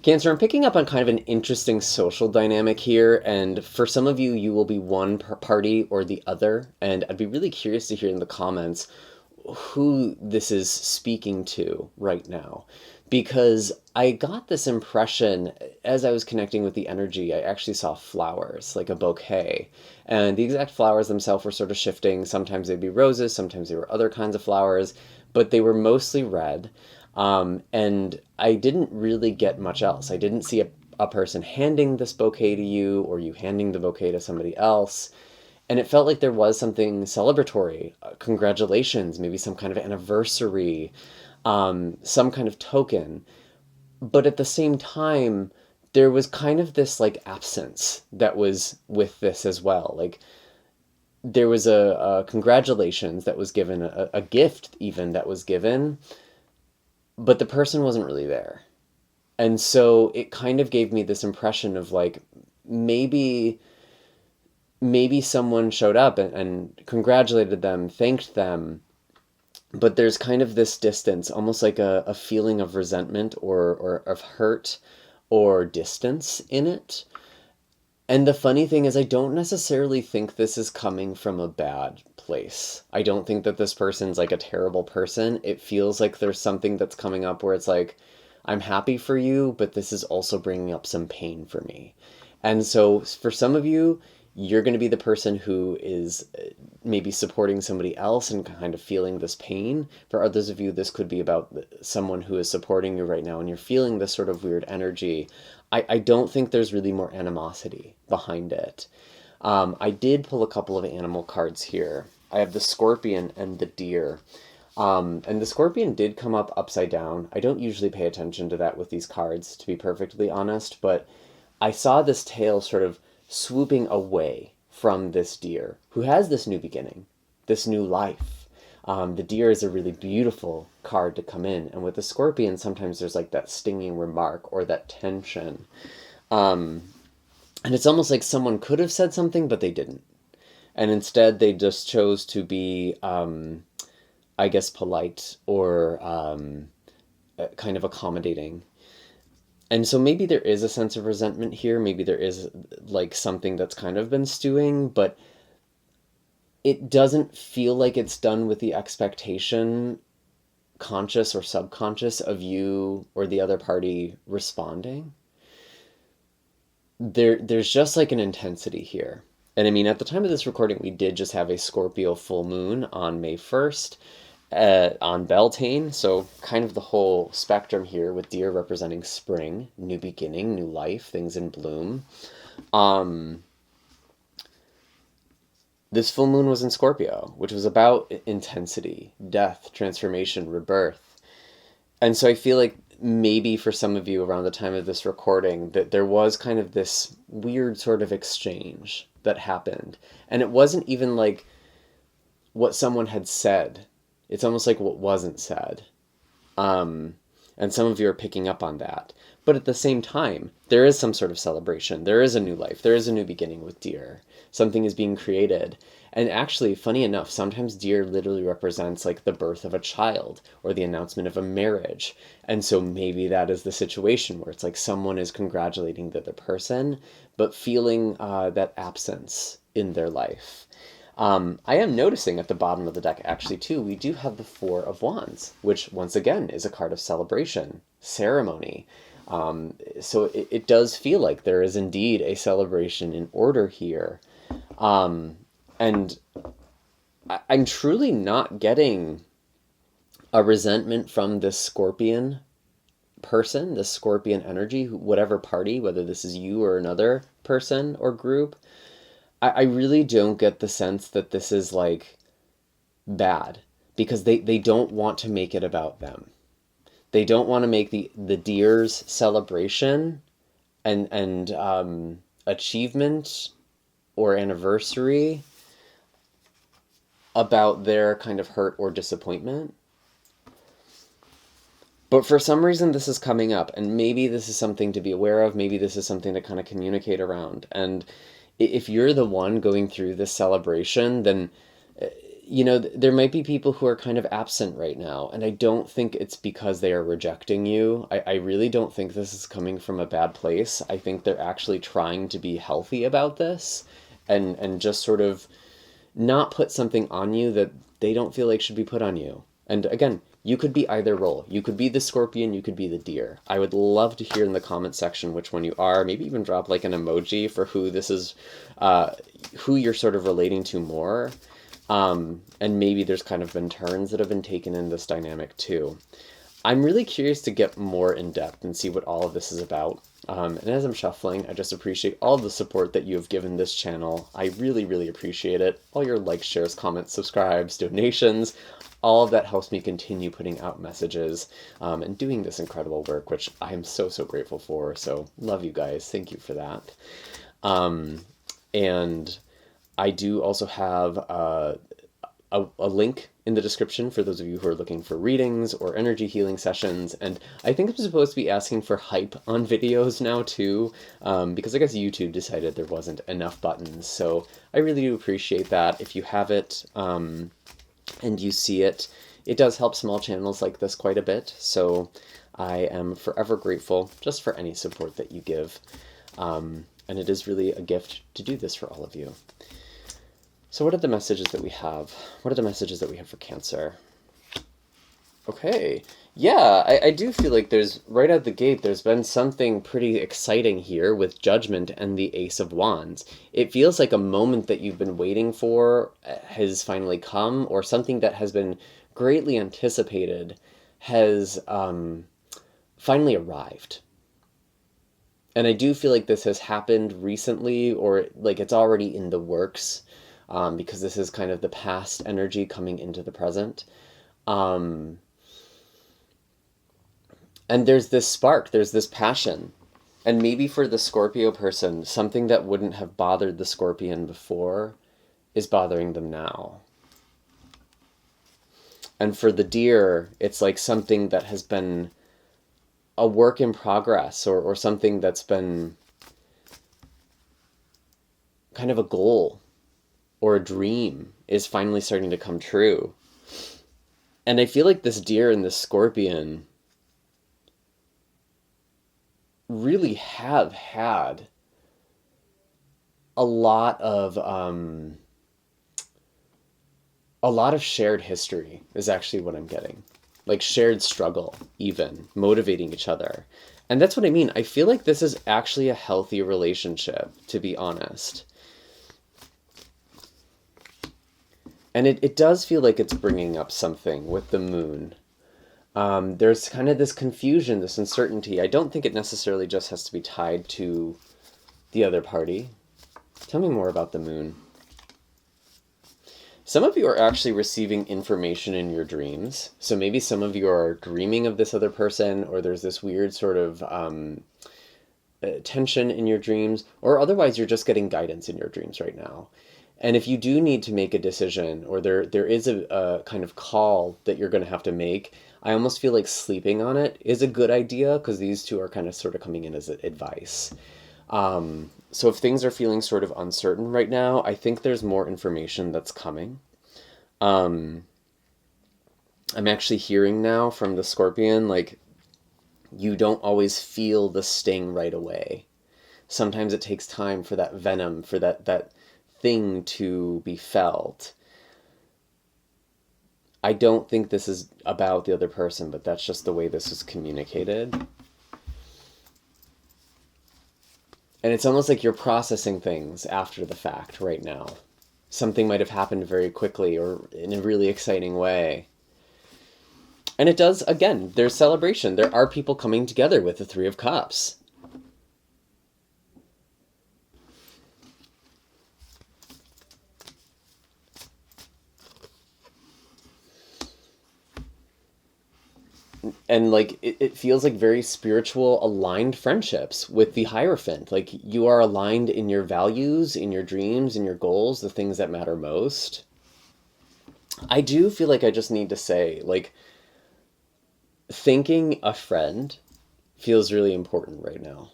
Cancer, I'm picking up on kind of an interesting social dynamic here, and for some of you, you will be one party or the other, and I'd be really curious to hear in the comments who this is speaking to right now. Because I got this impression as I was connecting with the energy, I actually saw flowers, like a bouquet. And the exact flowers themselves were sort of shifting. Sometimes they'd be roses, sometimes they were other kinds of flowers, but they were mostly red. And I didn't really get much else. I didn't see a person handing this bouquet to you or you handing the bouquet to somebody else. And it felt like there was something celebratory, congratulations, maybe some kind of anniversary, some kind of token. But at the same time, there was kind of this like absence that was with this as well. Like there was a congratulations that was given, a gift even that was given, but the person wasn't really there. And so it kind of gave me this impression of like maybe someone showed up and congratulated them, thanked them, but there's kind of this distance, almost like a feeling of resentment or of hurt or distance in it. And the funny thing is, I don't necessarily think this is coming from a bad place. I don't think that this person's like a terrible person. It feels like there's something that's coming up where it's like, I'm happy for you, but this is also bringing up some pain for me. And so for some of you, you're going to be the person who is maybe supporting somebody else and kind of feeling this pain. For others of you, this could be about someone who is supporting you right now and you're feeling this sort of weird energy. I don't think there's really more animosity behind it. I did pull a couple of animal cards here. I have the scorpion and the deer. And the scorpion did come up upside down. I don't usually pay attention to that with these cards, to be perfectly honest, but I saw this tail sort of swooping away from this deer who has this new beginning, this new life. The deer is a really beautiful card to come in. And with the scorpion, sometimes there's like that stinging remark or that tension. And it's almost like someone could have said something, but they didn't. And instead, they just chose to be, I guess, polite or kind of accommodating. And so maybe there is a sense of resentment here. Maybe there is like something that's kind of been stewing, but it doesn't feel like it's done with the expectation, conscious or subconscious, of you or the other party responding. There's just like an intensity here. And I mean, at the time of this recording, we did just have a Scorpio full moon on May 1st. On Beltane, so kind of the whole spectrum here with deer representing spring, new beginning, new life, things in bloom. This full moon was in Scorpio, which was about intensity, death, transformation, rebirth. And so I feel like maybe for some of you around the time of this recording that there was kind of this weird sort of exchange that happened. And it wasn't even like what someone had said. It's almost like what wasn't said. And some of you are picking up on that. But at the same time, there is some sort of celebration. There is a new life. There is a new beginning with deer. Something is being created. And actually, funny enough, sometimes deer literally represents like the birth of a child or the announcement of a marriage. And so maybe that is the situation where it's like someone is congratulating the other person, but feeling that absence in their life. I am noticing at the bottom of the deck, actually, too, we do have the Four of Wands, which, once again, is a card of celebration, ceremony. So it does feel like there is indeed a celebration in order here. And I'm truly not getting a resentment from this Scorpion person, this Scorpion energy, whatever party, whether this is you or another person or group. I really don't get the sense that this is like bad, because they don't want to make it about them. They don't want to make the deer's celebration and achievement or anniversary about their kind of hurt or disappointment. But for some reason this is coming up, and maybe this is something to be aware of, maybe this is something to kind of communicate around. And if you're the one going through this celebration, then there might be people who are kind of absent right now, and I don't think it's because they are rejecting you. I really don't think this is coming from a bad place. I think they're actually trying to be healthy about this and just sort of not put something on you that they don't feel like should be put on you. And again, you could be either role. You could be the scorpion, you could be the deer. I would love to hear in the comment section which one you are. Maybe even drop like an emoji for who this is, who you're sort of relating to more. And maybe there's kind of been turns that have been taken in this dynamic too. I'm really curious to get more in depth and see what all of this is about. And as I'm shuffling, I just appreciate all the support that you have given this channel. I really, really appreciate it. All your likes, shares, comments, subscribes, donations, all of that helps me continue putting out messages and doing this incredible work, which I am so, so grateful for. So love you guys. Thank you for that. And I do also have a link in the description for those of you who are looking for readings or energy healing sessions. And I think I'm supposed to be asking for hype on videos now too, because I guess YouTube decided there wasn't enough buttons. So I really do appreciate that. If you have it and you see it, it does help small channels like this quite a bit. So I am forever grateful just for any support that you give. And it is really a gift to do this for all of you. So what are the messages that we have? What are the messages that we have for Cancer? Okay. Yeah, I do feel like there's, right out the gate, there's been something pretty exciting here with Judgment and the Ace of Wands. It feels like a moment that you've been waiting for has finally come, or something that has been greatly anticipated has finally arrived. And I do feel like this has happened recently, or like it's already in the works. Because this is kind of the past energy coming into the present. And there's this spark, there's this passion. And maybe for the Scorpio person, something that wouldn't have bothered the Scorpion before is bothering them now. And for the deer, it's like something that has been a work in progress, or something that's been kind of a goal or a dream is finally starting to come true. And I feel like this deer and this scorpion really have had a lot of shared history is actually what I'm getting. Like shared struggle, even motivating each other. And that's what I mean. I feel like this is actually a healthy relationship, to be honest. And it does feel like it's bringing up something with the moon. There's kind of this confusion, this uncertainty. I don't think it necessarily just has to be tied to the other party. Tell me more about the moon. Some of you are actually receiving information in your dreams. So maybe some of you are dreaming of this other person, or there's this weird sort of tension in your dreams, or otherwise you're just getting guidance in your dreams right now. And if you do need to make a decision, or there is a kind of call that you're going to have to make, I almost feel like sleeping on it is a good idea, because these two are kind of sort of coming in as advice. So if things are feeling sort of uncertain right now, I think there's more information that's coming. I'm actually hearing now from the Scorpion, like, you don't always feel the sting right away. Sometimes it takes time for that venom, for that thing to be felt. I don't think this is about the other person, but that's just the way this is communicated. And it's almost like you're processing things after the fact right now. Something might have happened very quickly or in a really exciting way. And it does, again, there's celebration. There are people coming together with the Three of Cups. And like it feels like very spiritual aligned friendships with the Hierophant. Like you are aligned in your values, in your dreams, in your goals, the things that matter most. I do feel like I just need to say, like, thanking a friend feels really important right now.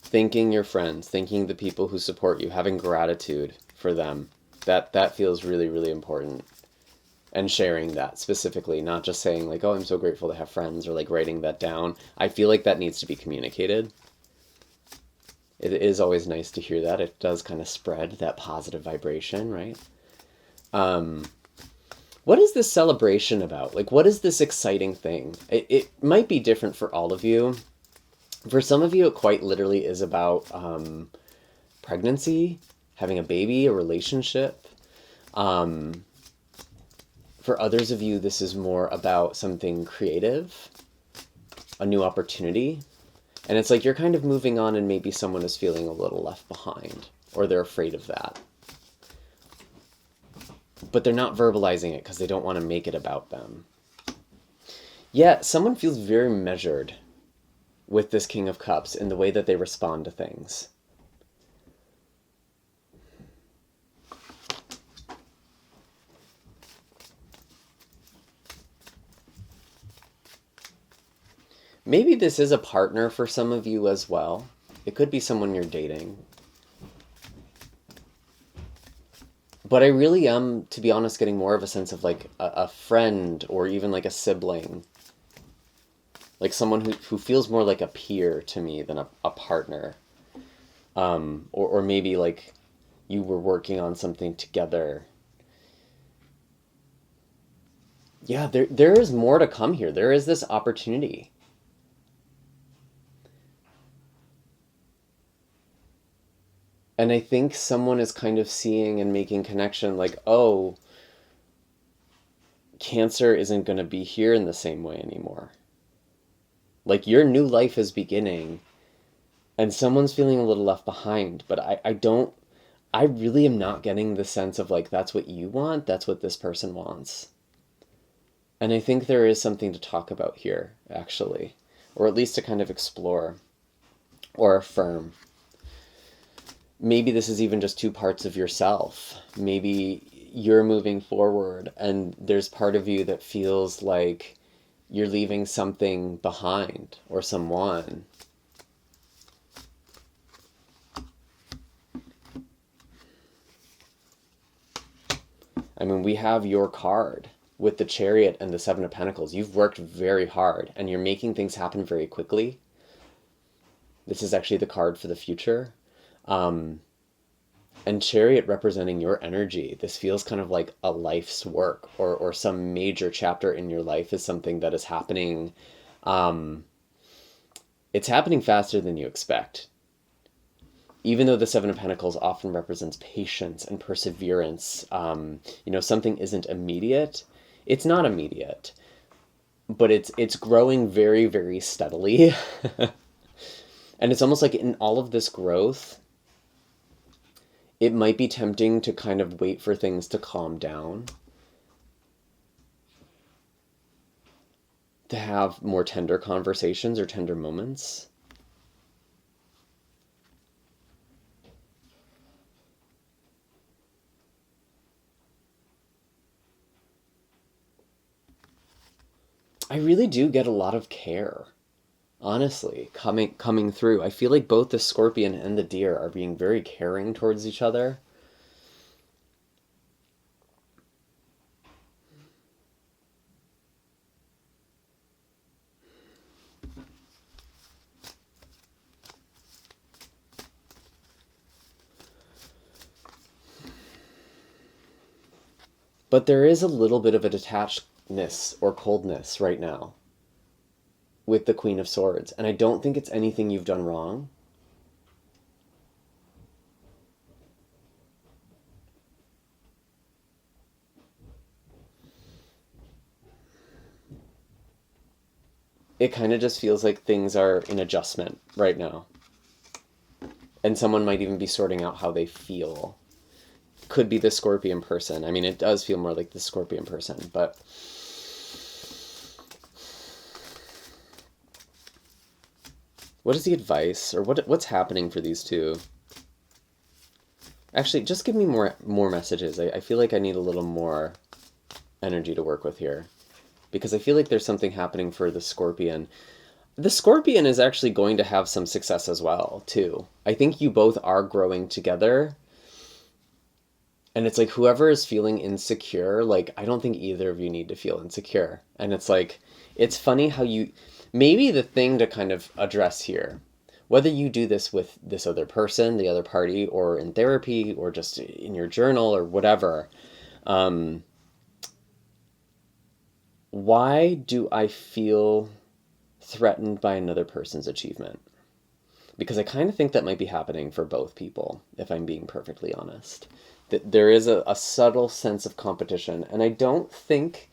Thanking your friends, thanking the people who support you, having gratitude for them. That feels really, really important. And sharing that specifically, not just saying like, oh, I'm so grateful to have friends, or like writing that down. I feel like that needs to be communicated. It is always nice to hear that. It does kind of spread that positive vibration, right? Um, what is this celebration about? Like, what is this exciting thing? It might be different for all of you. For some of you, it quite literally is about pregnancy, having a baby, a relationship. Um, for others of you, this is more about something creative, a new opportunity. And it's like you're kind of moving on, and maybe someone is feeling a little left behind, or they're afraid of that. But they're not verbalizing it because they don't want to make it about them. Yet, someone feels very measured with this King of Cups in the way that they respond to things. Maybe this is a partner for some of you as well. It could be someone you're dating. But I really am, to be honest, getting more of a sense of like a friend, or even like a sibling. Like someone who feels more like a peer to me than a partner. Or maybe like you were working on something together. Yeah, there is more to come here. There is this opportunity. And I think someone is kind of seeing and making connection like, oh, Cancer isn't going to be here in the same way anymore. Like your new life is beginning, and someone's feeling a little left behind, but I really am not getting the sense of like, that's what you want, that's what this person wants. And I think there is something to talk about here, actually, or at least to kind of explore or affirm. Maybe this is even just two parts of yourself. Maybe you're moving forward and there's part of you that feels like you're leaving something behind, or someone. I mean, we have your card with the Chariot and the Seven of Pentacles. You've worked very hard and you're making things happen very quickly. This is actually the card for the future. And Chariot representing your energy. This feels kind of like a life's work, or some major chapter in your life is something that is happening. It's happening faster than you expect. Even though the Seven of Pentacles often represents patience and perseverance, something isn't immediate. It's not immediate, but it's growing very, very steadily. And it's almost like in all of this growth, it might be tempting to kind of wait for things to calm down, to have more tender conversations or tender moments. I really do get a lot of care, honestly, coming through. I feel like both the Scorpion and the Deer are being very caring towards each other. But there is a little bit of a detachedness or coldness right now with the Queen of Swords, and I don't think it's anything you've done wrong. It kind of just feels like things are in adjustment right now. And someone might even be sorting out how they feel. Could be the Scorpion person. I mean, it does feel more like the Scorpion person, but what is the advice, or what's happening for these two? Actually, just give me more messages. I feel like I need a little more energy to work with here, because I feel like there's something happening for the Scorpion. The Scorpion is actually going to have some success as well, too. I think you both are growing together. And it's like whoever is feeling insecure, like I don't think either of you need to feel insecure. And it's like it's funny how you maybe the thing to kind of address here, whether you do this with this other person, the other party, or in therapy, or just in your journal or whatever, um, why do I feel threatened by another person's achievement? Because I kind of think that might be happening for both people, if I'm being perfectly honest. That there is a subtle sense of competition, and I don't think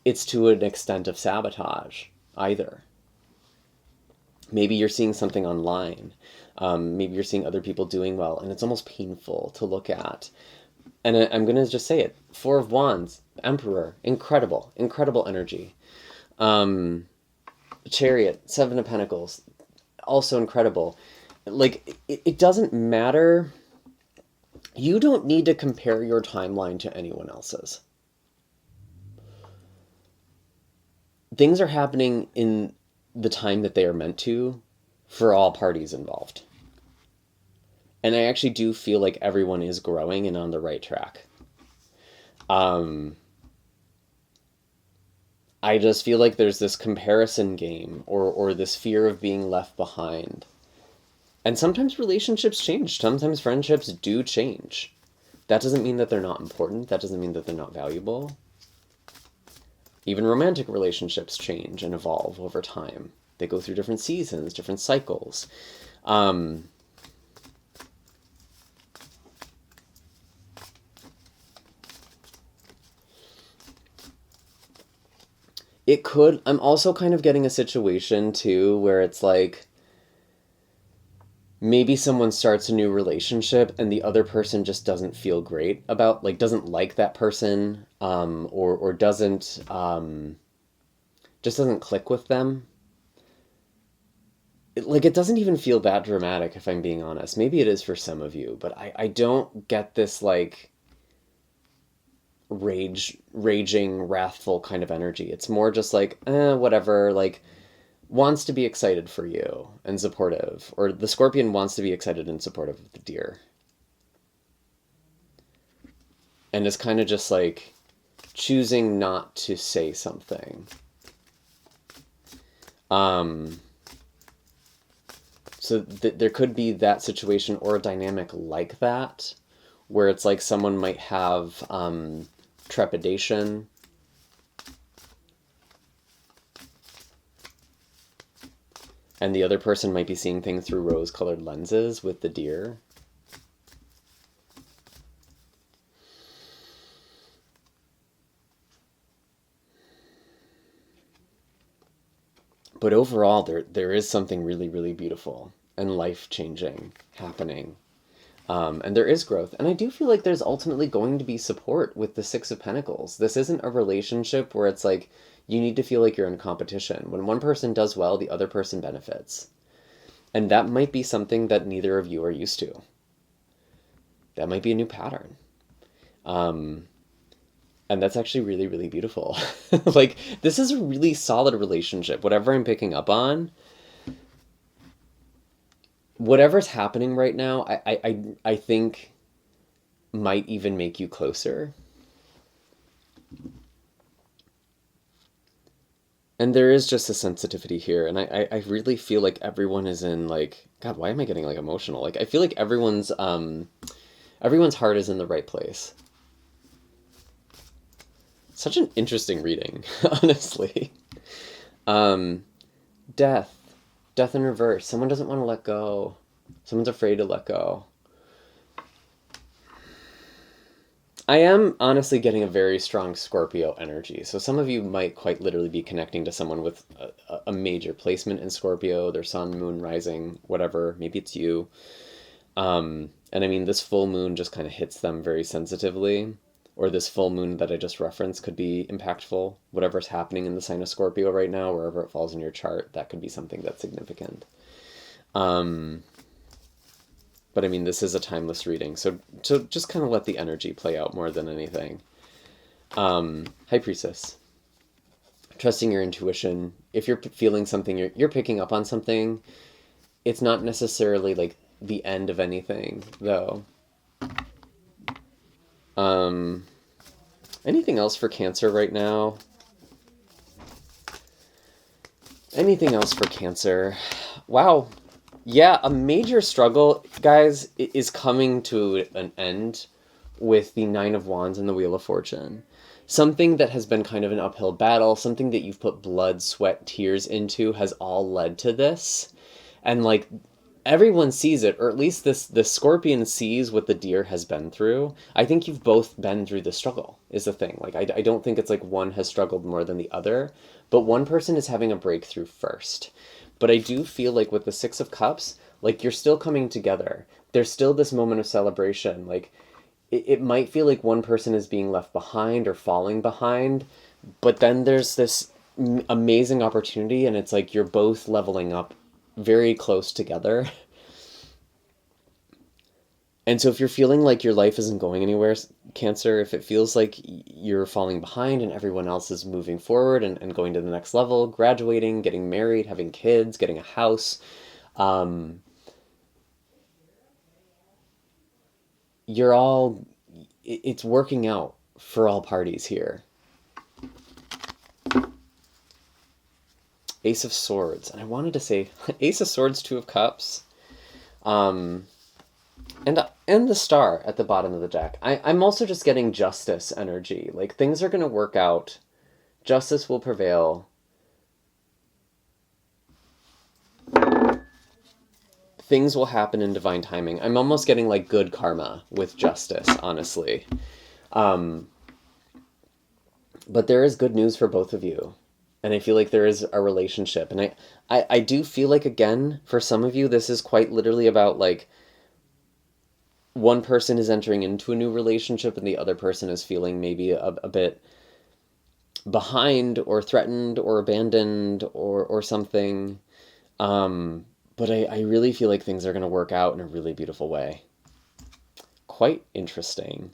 it's to an extent of sabotage either. Maybe you're seeing something online. Maybe you're seeing other people doing well, and it's almost painful to look at. And I'm going to just say it. Four of Wands, Emperor, incredible, incredible energy. Um, Chariot, Seven of Pentacles, also incredible. Like, it doesn't matter. You don't need to compare your timeline to anyone else's. Things are happening in the time that they are meant to for all parties involved. And I actually do feel like everyone is growing and on the right track. Um, I just feel like there's this comparison game or this fear of being left behind. And sometimes relationships change. Sometimes friendships do change. That doesn't mean that they're not important. That doesn't mean that they're not valuable. Even romantic relationships change and evolve over time. They go through different seasons, different cycles. It could, I'm also kind of getting a situation too where it's like maybe someone starts a new relationship and the other person just doesn't feel great about, like, doesn't like that person, or doesn't, just doesn't click with them. Like, it doesn't even feel that dramatic, if I'm being honest. Maybe it is for some of you, but I don't get this, like, raging, wrathful kind of energy. It's more just like, whatever, like, wants to be excited for you and supportive. Or the Scorpion wants to be excited and supportive of the Deer. And is kind of just like choosing not to say something. So there could be that situation or a dynamic like that, where it's like someone might have trepidation, and the other person might be seeing things through rose-colored lenses with the Deer. But overall, there is something really, really beautiful and life-changing happening. And there is growth. And I do feel like there's ultimately going to be support with the Six of Pentacles. This isn't a relationship where it's like you need to feel like you're in competition. When one person does well, the other person benefits. And that might be something that neither of you are used to. That might be a new pattern. And that's actually really, really beautiful. Like, this is a really solid relationship. Whatever I'm picking up on, whatever's happening right now, I think might even make you closer. And there is just a sensitivity here, and I really feel like everyone is in, like, God, why am I getting, like, emotional? Like, I feel like everyone's heart is in the right place. Such an interesting reading, honestly. Death. Death in reverse. Someone doesn't want to let go. Someone's afraid to let go. I am honestly getting a very strong Scorpio energy. So some of you might quite literally be connecting to someone with a major placement in Scorpio, their sun, moon, rising, whatever. Maybe it's you. And I mean, this full moon just kind of hits them very sensitively. Or this full moon that I just referenced could be impactful. Whatever's happening in the sign of Scorpio right now, wherever it falls in your chart, that could be something that's significant. But I mean, this is a timeless reading, so just kind of let the energy play out more than anything. High Priestess. trusting your intuition. If you're feeling something, you're picking up on something. It's not necessarily like the end of anything, though. Um, Anything else for Cancer right now? Anything else for Cancer? Wow. Yeah, a major struggle, guys, is coming to an end with the Nine of Wands and the Wheel of Fortune. Something that has been kind of an uphill battle, something that you've put blood, sweat, tears into has all led to this. And like everyone sees it, or at least the scorpion sees what the deer has been through. I think you've both been through the struggle, is the thing. Like, I don't think it's like one has struggled more than the other, but one person is having a breakthrough first. But I do feel like with the Six of Cups, like you're still coming together. There's still this moment of celebration. Like, it might feel like one person is being left behind or falling behind, but then there's this amazing opportunity, and it's like you're both leveling up very close together. And so if you're feeling like your life isn't going anywhere, Cancer, if it feels like you're falling behind and everyone else is moving forward and going to the next level, graduating, getting married, having kids, getting a house, you're all, it's working out for all parties here. Ace of Swords. And I wanted to say Ace of Swords, Two of Cups. And the Star at the bottom of the deck. I'm also just getting justice energy. Like, things are going to work out. Justice will prevail. Things will happen in divine timing. I'm almost getting, like, good karma with justice, honestly. But there is good news for both of you. And I feel like there is a relationship. And I do feel like, again, for some of you, this is quite literally about, like, one person is entering into a new relationship and the other person is feeling maybe a bit behind or threatened or abandoned or something. But I really feel like things are going to work out in a really beautiful way. Quite interesting.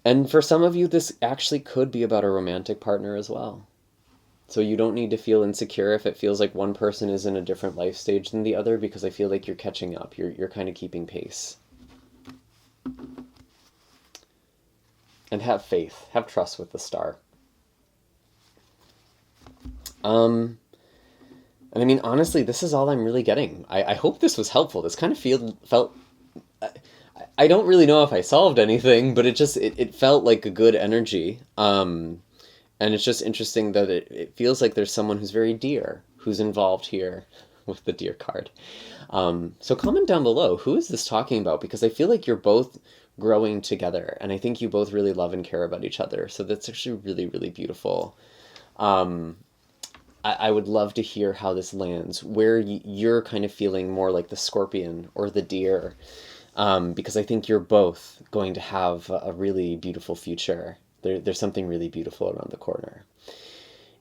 And for some of you, this actually could be about a romantic partner as well. So you don't need to feel insecure if it feels like one person is in a different life stage than the other, because I feel like you're catching up. You're kind of keeping pace. And have faith. Have trust with the Star. And I mean, honestly, this is all I'm really getting. I hope this was helpful. This kind of felt... I don't really know if I solved anything, but it felt like a good energy. And it's just interesting that it feels like there's someone who's very dear who's involved here with the deer card. So comment down below, who is this talking about? Because I feel like you're both growing together, and I think you both really love and care about each other. So that's actually really, really beautiful. I would love to hear how this lands, where you're kind of feeling more like the scorpion or the deer, because I think you're both going to have a really beautiful future. There's something really beautiful around the corner.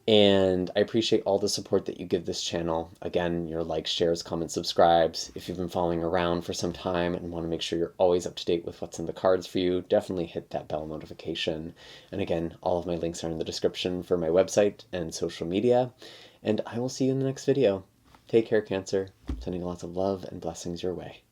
And I appreciate all the support that you give this channel. Again, your likes, shares, comments, subscribes. If you've been following around for some time and want to make sure you're always up to date with what's in the cards for you, definitely hit that bell notification. And again, all of my links are in the description for my website and social media. And I will see you in the next video. Take care, Cancer. Sending lots of love and blessings your way.